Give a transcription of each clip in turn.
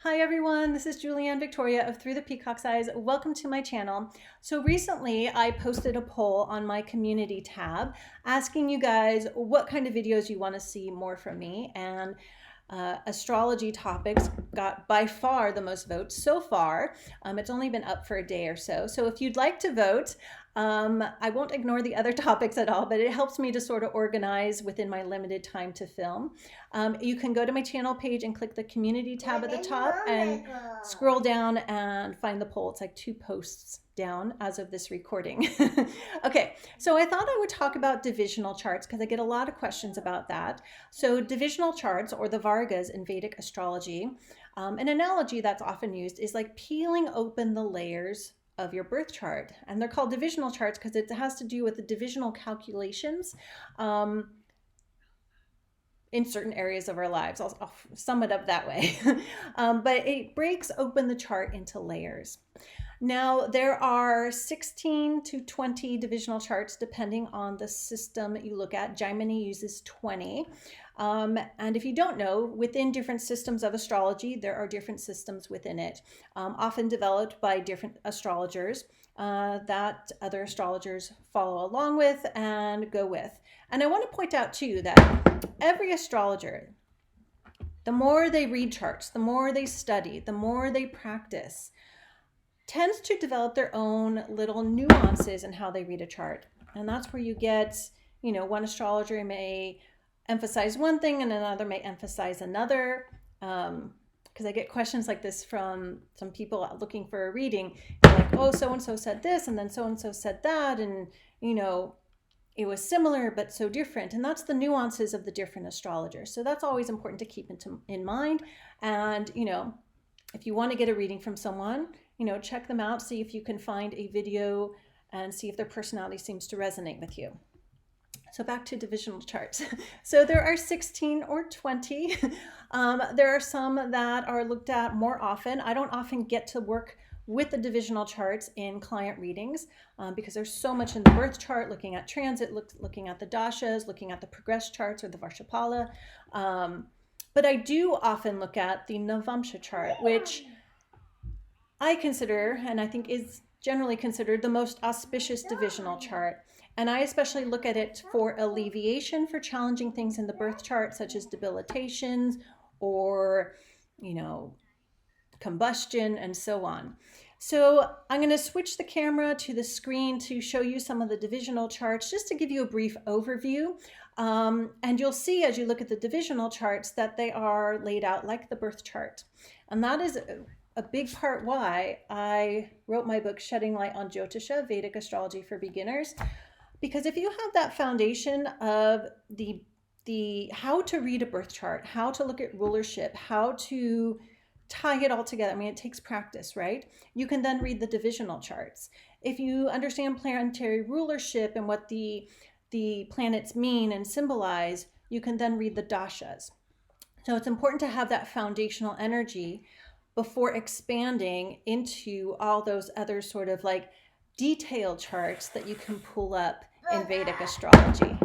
Hi everyone, this is Julianne Victoria of Through the Peacock's Eyes. Welcome to my channel. So recently I posted a poll on my community tab asking you guys what kind of videos you want to see more from me, and astrology topics got by far the most votes so far. It's only been up for a day or so. So if you'd like to vote, I won't ignore the other topics at all, but it helps me to sort of organize within my limited time to film. You can go to my channel page and click the community tab at the top and scroll down and find the poll. It's like 2 posts down as of this recording. Okay, so I thought I would talk about divisional charts because I get a lot of questions about that. So divisional charts, or the Vargas in Vedic astrology, an analogy that's often used is like peeling open the layers of your birth chart. And they're called divisional charts because it has to do with the divisional calculations in certain areas of our lives. I'll sum it up that way. But it breaks open the chart into layers. Now, there are 16 to 20 divisional charts depending on the system that you look at. Gemini uses 20. And if you don't know, within different systems of astrology, there are different systems within it, often developed by different astrologers that other astrologers follow along with and go with. And I want to point out too that every astrologer, the more they read charts, the more they study, the more they practice, tends to develop their own little nuances in how they read a chart. And that's where you get, one astrologer may emphasize one thing and another may emphasize another. Because I get questions like this from some people looking for a reading. They're like, oh, so-and-so said this, and then so-and-so said that, and, it was similar but so different. And that's the nuances of the different astrologers. So that's always important to keep in mind. And, if you want to get a reading from someone, check them out, see if you can find a video and see if their personality seems to resonate with you. So back to divisional charts. So there are 16 or 20. There are some that are looked at more often. I don't often get to work with the divisional charts in client readings because there's so much in the birth chart, looking at transit, looking at the dashas, looking at the progress charts or the Varshapala. But I do often look at the Navamsha chart, which I consider, and I think is generally considered, the most auspicious divisional chart. And I especially look at it for alleviation for challenging things in the birth chart, such as debilitations or, combustion and so on. So I'm going to switch the camera to the screen to show you some of the divisional charts, just to give you a brief overview. And you'll see as you look at the divisional charts that they are laid out like the birth chart. And that is a big part why I wrote my book, Shedding Light on Jyotisha, Vedic Astrology for Beginners. Because if you have that foundation of the how to read a birth chart, how to look at rulership, how to tie it all together, I mean, it takes practice, right? You can then read the divisional charts. If you understand planetary rulership and what the planets mean and symbolize, you can then read the dashas. So it's important to have that foundational energy before expanding into all those other sort of like detailed charts that you can pull up in Vedic astrology.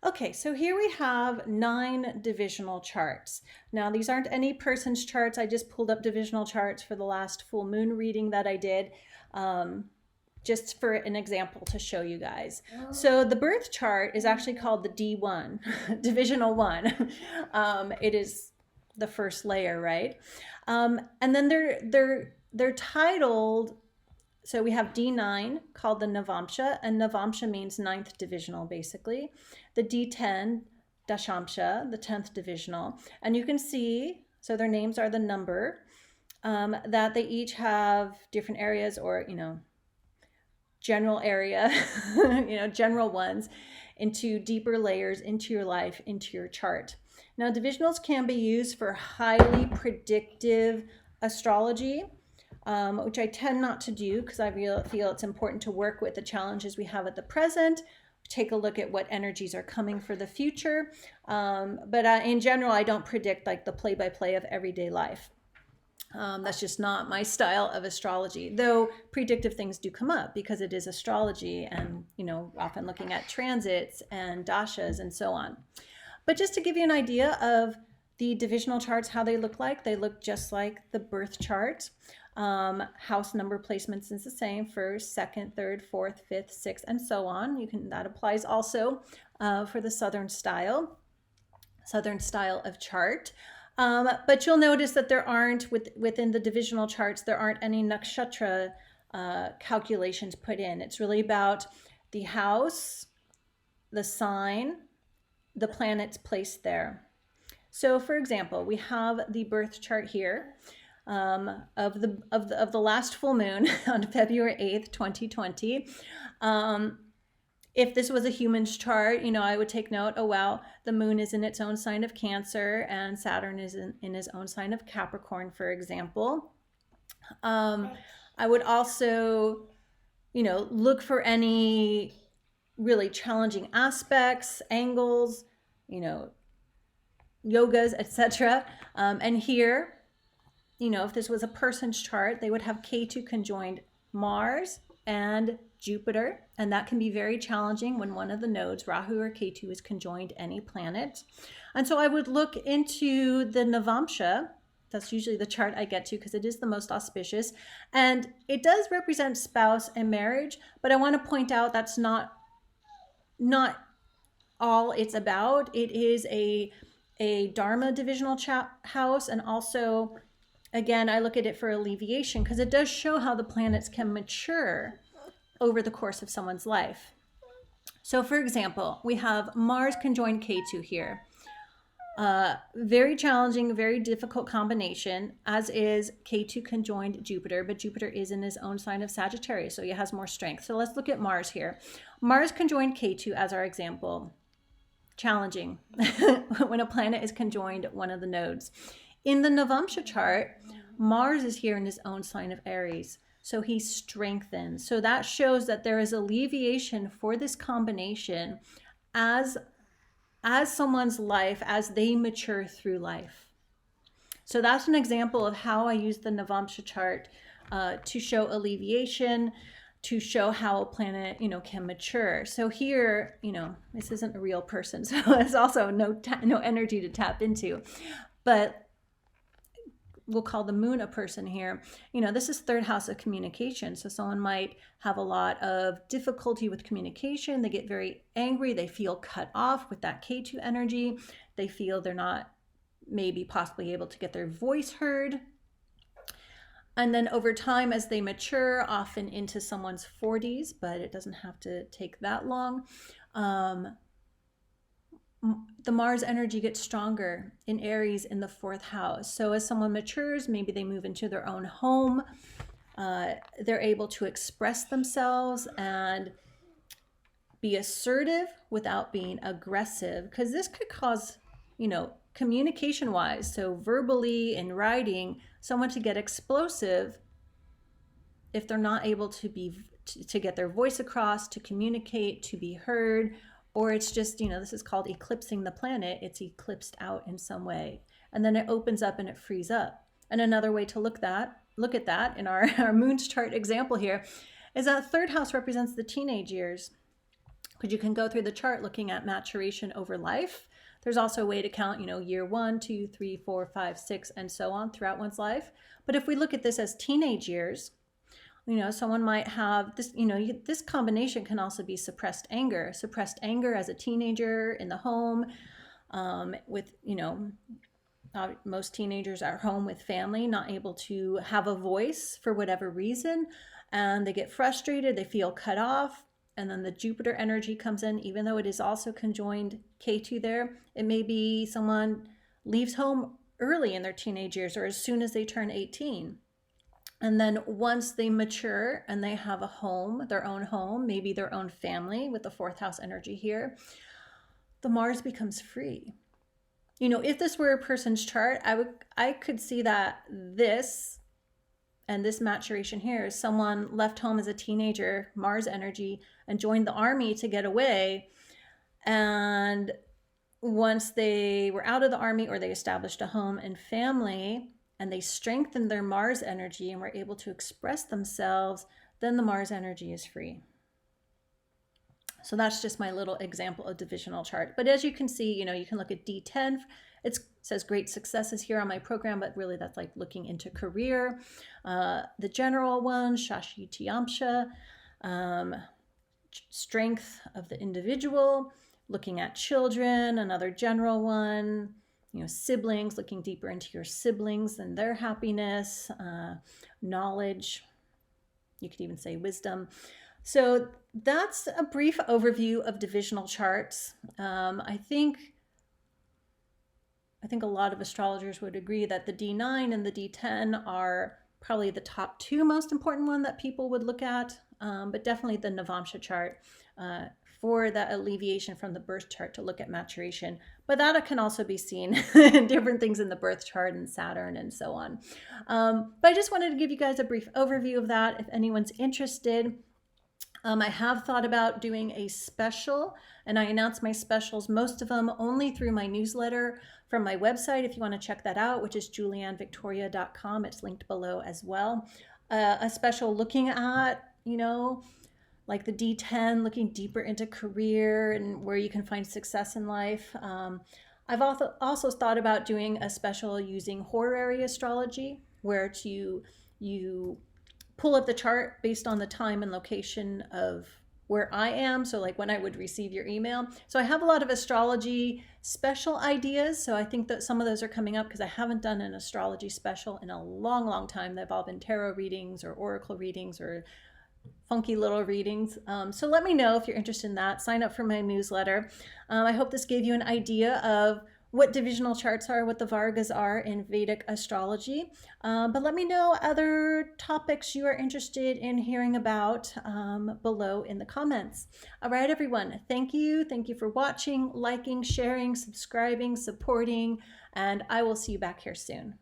Okay, so here we have 9 divisional charts. Now, these aren't any person's charts. I just pulled up divisional charts for the last full moon reading that I did, just for an example to show you guys. So the birth chart is actually called the D1, divisional 1. It is the first layer, right? And then they're titled. So we have D9 called the Navamsha, and Navamsha means 9th divisional, basically. The D10, Dashamsha, the 10th divisional. And you can see, so their names are the number, that they each have different areas or, general area, general ones into deeper layers into your life, into your chart. Now, divisionals can be used for highly predictive astrology, which I tend not to do because I feel it's important to work with the challenges we have at the present, take a look at what energies are coming for the future. But in general, I don't predict like the play-by-play of everyday life. That's just not my style of astrology, though predictive things do come up because it is astrology and, often looking at transits and dashas and so on. But just to give you an idea of the divisional charts, how they look just like the birth chart. House number placements is the same: first, second, third, fourth, fifth, sixth, and so on. That applies also for the Southern style of chart. But you'll notice that there aren't, within the divisional charts, there aren't any nakshatra calculations put in. It's really about the house, the sign, the planets placed there. So, for example, we have the birth chart here of the last full moon on February 8th, 2020. If this was a human's chart, I would take note, oh, wow, the moon is in its own sign of Cancer and Saturn is in his own sign of Capricorn, for example. I would also, look for any really challenging aspects, angles, yogas, etc. And here, if this was a person's chart, they would have Ketu conjoined Mars and Jupiter, and that can be very challenging when one of the nodes, Rahu or Ketu, is conjoined any planet. And so I would look into the Navamsha. That's usually the chart I get to because it is the most auspicious, and it does represent spouse and marriage, but I want to point out that's not all it's about. It is a Dharma divisional house, and also, again, I look at it for alleviation because it does show how the planets can mature over the course of someone's life. So, for example, we have Mars conjoined Ketu here. Very challenging, very difficult combination, as is Ketu conjoined Jupiter, but Jupiter is in his own sign of Sagittarius, so he has more strength. So let's look at Mars here. Mars conjoined Ketu as our example. Challenging when a planet is conjoined one of the nodes. In the Navamsha chart, Mars is here in his own sign of Aries, so he's strengthened. So that shows that there is alleviation for this combination as someone's life, as they mature through life. So that's an example of how I use the Navamsha chart to show alleviation, to show how a planet, can mature. So here, this isn't a real person, so there's also no energy to tap into. But we'll call the moon a person here. This is third house of communication. So someone might have a lot of difficulty with communication. They get very angry. They feel cut off with that Ketu energy. They feel they're not maybe possibly able to get their voice heard. And then over time, as they mature, often into someone's 40s, but it doesn't have to take that long, the Mars energy gets stronger in Aries in the fourth house. So as someone matures, maybe they move into their own home, they're able to express themselves and be assertive without being aggressive, because this could cause, communication wise, so verbally in writing, someone to get explosive if they're not able to get their voice across, to communicate, to be heard. Or it's just, this is called eclipsing the planet. It's eclipsed out in some way. And then it opens up and it frees up. And another way to look at that in our moon's chart example here is that third house represents the teenage years. Because you can go through the chart looking at maturation over life. There's also a way to count, year 1, 2, 3, 4, 5, 6, and so on throughout one's life. But if we look at this as teenage years, someone might have this, this combination can also be suppressed anger as a teenager in the home, with, most teenagers are home with family, not able to have a voice for whatever reason, and they get frustrated, they feel cut off, and then the Jupiter energy comes in, even though it is also conjoined Ketu there. It may be someone leaves home early in their teenage years or as soon as they turn 18. And then once they mature and they have a home, their own home, maybe their own family with the fourth house energy here, the Mars becomes free. If this were a person's chart, I could see that this maturation here is someone left home as a teenager, Mars energy, and joined the army to get away. And once they were out of the army or they established a home and family, and they strengthened their Mars energy and were able to express themselves, then the Mars energy is free. So that's just my little example of divisional chart. But as you can see, you can look at D10. It's says great successes here on my program, but really that's like looking into career. The general one, Shashi Tiamsha, strength of the individual, looking at children, another general one, siblings, looking deeper into your siblings and their happiness, knowledge, you could even say wisdom. So that's a brief overview of divisional charts. I think a lot of astrologers would agree that the D9 and the D10 are probably the top two most important one that people would look at, but definitely the Navamsha chart for that alleviation from the birth chart to look at maturation. But that can also be seen in different things in the birth chart and Saturn and so on. But I just wanted to give you guys a brief overview of that if anyone's interested. I have thought about doing a special, and I announce my specials, most of them only through my newsletter from my website, if you want to check that out, which is juliannevictoria.com. It's linked below as well. A special looking at, like the D10, looking deeper into career and where you can find success in life. I've also thought about doing a special using horary astrology, where you pull up the chart based on the time and location of where I am. So like when I would receive your email. So I have a lot of astrology special ideas. So I think that some of those are coming up because I haven't done an astrology special in a long, long time. They've all been tarot readings or oracle readings or funky little readings. So let me know if you're interested in that. Sign up for my newsletter. I hope this gave you an idea of what divisional charts are, what the Vargas are in Vedic astrology. But let me know other topics you are interested in hearing about below in the comments. All right, everyone. Thank you. Thank you for watching, liking, sharing, subscribing, supporting, and I will see you back here soon.